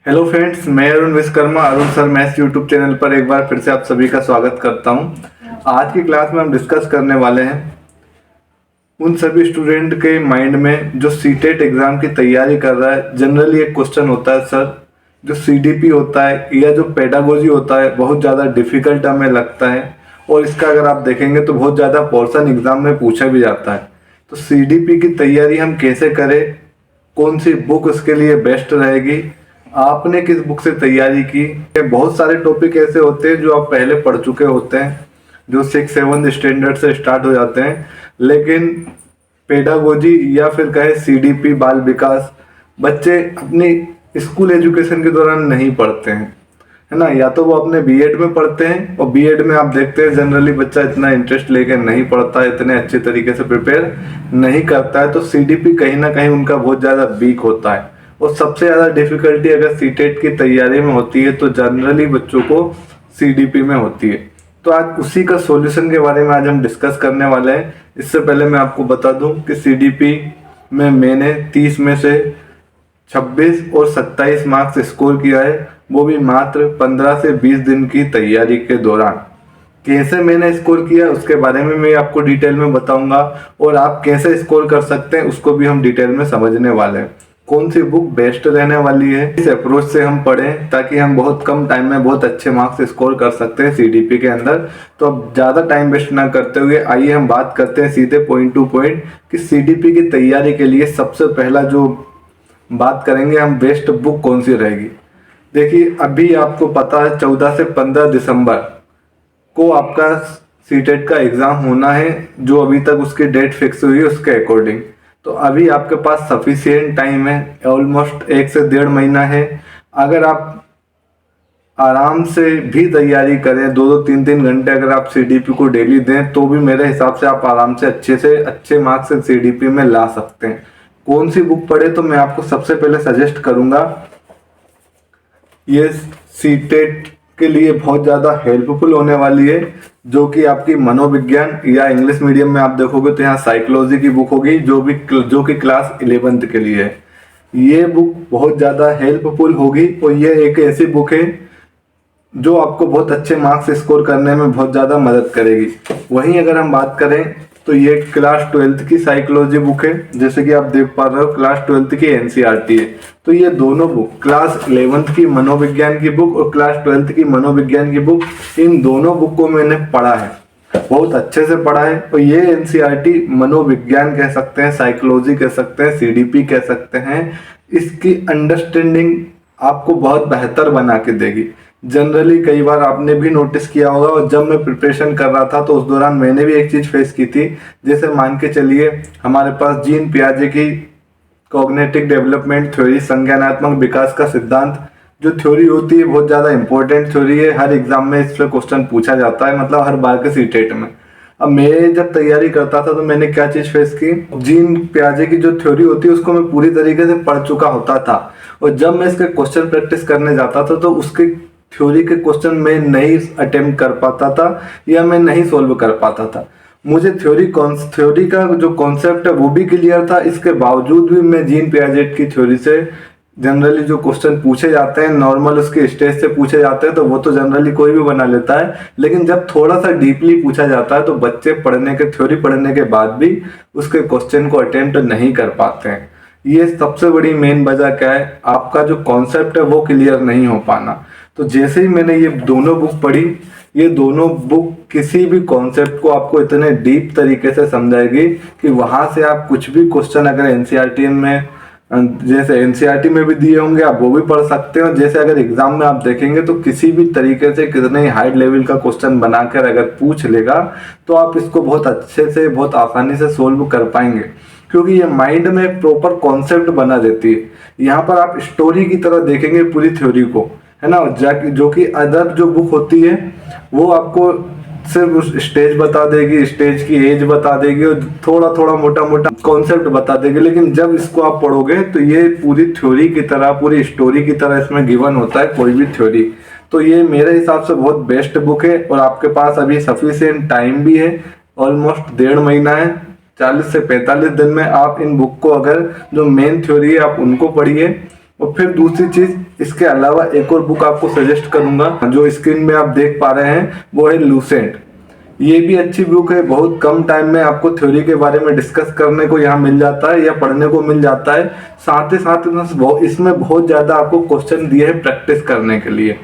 Hello friends, मैं Arun Vishwakarma Arun sir maths YouTube channel पर एक बार फिर से आप सभी का स्वागत करता हूं। आज की क्लास में हम डिस्कस करने वाले हैं उन सभी स्टूडेंट के माइंड में जो सीटेट एग्जाम की तैयारी कर रहा है। जनरली एक क्वेश्चन होता है सर, जो सीडीपी होता है या जो पेडागोजी होता है बहुत ज़्यादा डिफिकल्ट हमें लगता है, और इसका अगर आप देखेंगे तो बहुत ज़्यादा पोर्शन एग्जाम में पूछा भी जाता है। तो सीडीपी की तैयारी हम कैसे करें, कौन सी बुक उसके लिए बेस्ट रहेगी, आपने किस बुक से तैयारी की। बहुत सारे टॉपिक ऐसे होते हैं जो आप पहले पढ़ चुके होते हैं, जो 6-7 स्टैंडर्ड से स्टार्ट हो जाते हैं, लेकिन पेडागोजी या फिर कहे सीडीपी बाल विकास बच्चे अपनी स्कूल एजुकेशन के दौरान नहीं पढ़ते हैं, है ना। या तो वो अपने बीएड में पढ़ते हैं, और बीएड में आप देखते हैं जनरली बच्चा इतना इंटरेस्ट लेके नहीं पढ़ता है, इतने अच्छे तरीके से प्रिपेयर नहीं करता है। तो सीडीपी कहीं ना कहीं उनका बहुत ज़्यादा वीक होता है, और सबसे ज़्यादा डिफिकल्टी अगर सीटेट की तैयारी में होती है तो जनरली बच्चों को सीडीपी में होती है। तो आज उसी का सॉल्यूशन के बारे में आज हम डिस्कस करने वाले हैं। इससे पहले मैं आपको बता दूं कि सीडीपी में मैंने 30 में से 26 और 27 मार्क्स स्कोर किया है, वो भी मात्र 15 से 20 दिन की तैयारी के दौरान। कैसे मैंने स्कोर किया उसके बारे में मैं आपको डिटेल में बताऊंगा, और आप कैसे स्कोर कर सकते हैं उसको भी हम डिटेल में समझने वाले हैं। कौन सी बुक बेस्ट रहने वाली है, इस अप्रोच से हम पढ़ें ताकि हम बहुत कम टाइम में बहुत अच्छे मार्क्स स्कोर कर सकते हैं सीडीपी के अंदर। तो अब ज़्यादा टाइम वेस्ट ना करते हुए आइए हम बात करते हैं सीधे पॉइंट टू पॉइंट कि सीडीपी की तैयारी के लिए सबसे पहला जो बात करेंगे हम, बेस्ट बुक कौन सी रहेगी। देखिए, अभी आपको पता है 14 से 15 दिसंबर को आपका सीटेट का एग्ज़ाम होना है, जो अभी तक उसकी डेट फिक्स हुई है उसके अकॉर्डिंग। तो अभी आपके पास सफिशिएंट टाइम है, ऑलमोस्ट 1 से 1.5 महीना है। अगर आप आराम से भी तैयारी करें, 2-2 3-3 घंटे अगर आप सीडीपी को डेली दें, तो भी मेरे हिसाब से आप आराम से अच्छे मार्क्स से सीडीपी में ला सकते हैं। कौन सी बुक पढ़े, तो मैं आपको सबसे पहले सजेस्ट करूंगा, ये सीटेट के लिए बहुत ज़्यादा हेल्पफुल होने वाली है, जो कि आपकी मनोविज्ञान या इंग्लिश मीडियम में आप देखोगे तो यहाँ साइकोलॉजी की बुक होगी, जो कि क्लास 11th के लिए है। ये बुक बहुत ज़्यादा हेल्पफुल होगी, और ये एक ऐसी बुक है जो आपको बहुत अच्छे मार्क्स स्कोर करने में बहुत ज़्यादा मदद करेगी। वहीं अगर हम बात करें तो ये क्लास 12th की साइकोलॉजी बुक है, जैसे कि आप देख पा रहे हो क्लास 12th की एनसीईआरटी है। तो ये दोनों बुक, क्लास 11th की मनोविज्ञान की बुक और क्लास 12th की मनोविज्ञान की बुक, इन दोनों बुक को मैंने पढ़ा है, बहुत अच्छे से पढ़ा है। और ये एनसीईआरटी मनोविज्ञान कह सकते हैं, साइकोलॉजी कह सकते हैं, सीडीपी कह सकते हैं, इसकी अंडरस्टैंडिंग आपको बहुत बेहतर बना के देगी। जनरली कई बार आपने भी नोटिस किया होगा, और जब मैं प्रिपरेशन कर रहा था तो उस दौरान मैंने भी एक चीज़ फेस की थी। जैसे मान के चलिए, हमारे पास जीन पियाजे की कॉग्निटिव डेवलपमेंट थ्योरी, संज्ञानात्मक विकास का सिद्धांत, जो थ्योरी होती है बहुत ज़्यादा इंपॉर्टेंट थ्योरी है। हर एग्जाम में इस पर क्वेश्चन पूछा जाता है, मतलब हर बार के सीटेट में। अब मैं जब तैयारी करता था तो मैंने क्या चीज़ फेस की, जीन पियाजे की जो थ्योरी होती है उसको मैं पूरी तरीके से पढ़ चुका होता था, और जब मैं इसके क्वेश्चन प्रैक्टिस करने जाता था तो उसके थ्योरी के क्वेश्चन मैं नहीं अटेम्प्ट कर पाता था, या मैं नहीं सोल्व कर पाता था। मुझे थ्योरी का जो कॉन्सेप्ट है वो भी क्लियर था, इसके बावजूद भी मैं जीन पियाजेट की थ्योरी से जनरली जो क्वेश्चन पूछे जाते हैं, नॉर्मल उसके स्टेज से पूछे जाते हैं तो वो तो जनरली कोई भी बना लेता है, लेकिन जब थोड़ा सा डीपली पूछा जाता है तो बच्चे थ्योरी पढ़ने के बाद भी उसके क्वेश्चन को अटेम्प्ट नहीं कर पाते हैं। ये सबसे बड़ी मेन वजह क्या है, आपका जो कॉन्सेप्ट है वो क्लियर नहीं हो पाना। तो जैसे ही मैंने ये दोनों बुक पढ़ी, ये दोनों बुक किसी भी कॉन्सेप्ट को आपको इतने डीप तरीके से समझाएगी कि वहां से आप कुछ भी क्वेश्चन अगर एनसीईआरटी में, जैसे एनसीईआरटी में भी दिए होंगे, आप वो भी पढ़ सकते हो। जैसे अगर एग्जाम में आप देखेंगे तो किसी भी तरीके से कितने ही हाई लेवल का क्वेश्चन बनाकर अगर पूछ लेगा तो आप इसको बहुत अच्छे से, बहुत आसानी से सोल्व कर पाएंगे, क्योंकि ये माइंड में प्रॉपर कॉन्सेप्ट बना देती है। यहाँ पर आप स्टोरी की तरह देखेंगे पूरी थ्योरी को, है ना। जो कि अदर जो बुक होती है वो आपको सिर्फ उस स्टेज बता देगी, स्टेज की एज बता देगी और थोड़ा थोड़ा मोटा मोटा कॉन्सेप्ट बता देगी, लेकिन जब इसको आप पढ़ोगे तो ये पूरी थ्योरी की तरह, पूरी स्टोरी की तरह इसमें गिवन होता है कोई भी थ्योरी। तो ये मेरे हिसाब से बहुत बेस्ट बुक है, और आपके पास अभी सफिशिएंट टाइम भी है, ऑलमोस्ट 1.5 महीना है। 40 से 45 दिन में आप इन बुक को, अगर जो मेन थ्योरी है आप उनको पढ़िए, और फिर दूसरी चीज, इसके अलावा एक और बुक आपको सजेस्ट करूंगा, जो स्क्रीन में आप देख पा रहे हैं, वो है लूसेंट। ये भी अच्छी बुक है, बहुत कम टाइम में आपको थ्योरी के बारे में डिस्कस करने को यहाँ मिल जाता है या पढ़ने को मिल जाता है। साथ ही साथ इसमें बहुत ज्यादा आपको क्वेश्चन दिए हैं प्रैक्टिस करने के लिए,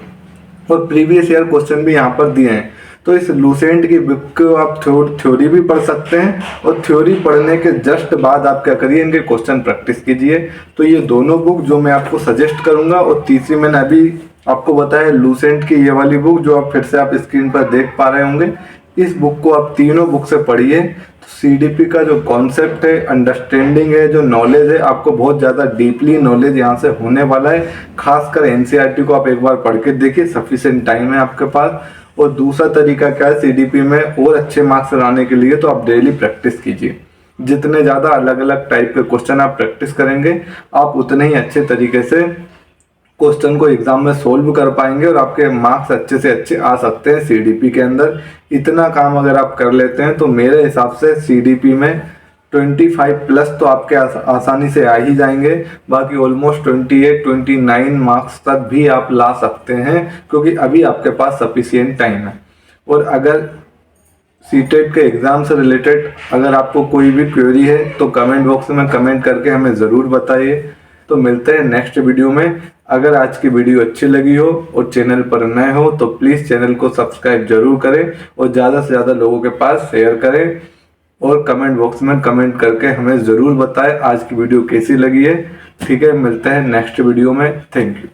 और प्रीवियस ईयर क्वेश्चन भी यहाँ पर दिए हैं। तो इस लूसेंट की बुक को आप थ्योरी भी पढ़ सकते हैं, और थ्योरी पढ़ने के जस्ट बाद आप क्या करिए, इनके क्वेश्चन प्रैक्टिस कीजिए। तो ये दोनों बुक जो मैं आपको सजेस्ट करूंगा, और तीसरी मैंने अभी आपको बताया लूसेंट की ये वाली बुक जो आप फिर से आप स्क्रीन पर देख पा रहे होंगे। इस बुक को आप तीनों बुक से पढ़िए, तो सीडीपी का जो कॉन्सेप्ट है, अंडरस्टैंडिंग है, जो नॉलेज है, आपको बहुत ज़्यादा डीपली नॉलेज यहाँ से होने वाला है। खासकर एनसीईआरटी को आप एक बार पढ़ के देखिए, सफिशिएंट टाइम है आपके पास। और दूसरा तरीका क्या है सीडीपी में और अच्छे मार्क्स लाने के लिए, तो आप डेली प्रैक्टिस कीजिए। जितने ज़्यादा अलग अलग टाइप के क्वेश्चन आप प्रैक्टिस करेंगे, आप उतने ही अच्छे तरीके से क्वेश्चन को एग्जाम में सोल्व कर पाएंगे, और आपके मार्क्स अच्छे से अच्छे आ सकते हैं सीडीपी के अंदर। इतना काम अगर आप कर लेते हैं, तो मेरे हिसाब से सीडीपी में 25+ तो आपके आसानी से आ ही जाएंगे। बाकी ऑलमोस्ट 28-29 मार्क्स तक भी आप ला सकते हैं, क्योंकि अभी आपके पास सफिशिएंट टाइम है। और अगर सीटेट के एग्जाम से रिलेटेड अगर आपको कोई भी क्वेरी है, तो कमेंट बॉक्स में कमेंट करके हमें ज़रूर बताइए। तो मिलते हैं नेक्स्ट वीडियो में। अगर आज की वीडियो अच्छी लगी हो और चैनल पर नए हो, तो प्लीज़ चैनल को सब्सक्राइब जरूर करें, और ज़्यादा से ज़्यादा लोगों के पास शेयर करें, और कमेंट बॉक्स में कमेंट करके हमें ज़रूर बताएं आज की वीडियो कैसी लगी है। ठीक है, मिलते हैं नेक्स्ट वीडियो में। Thank you.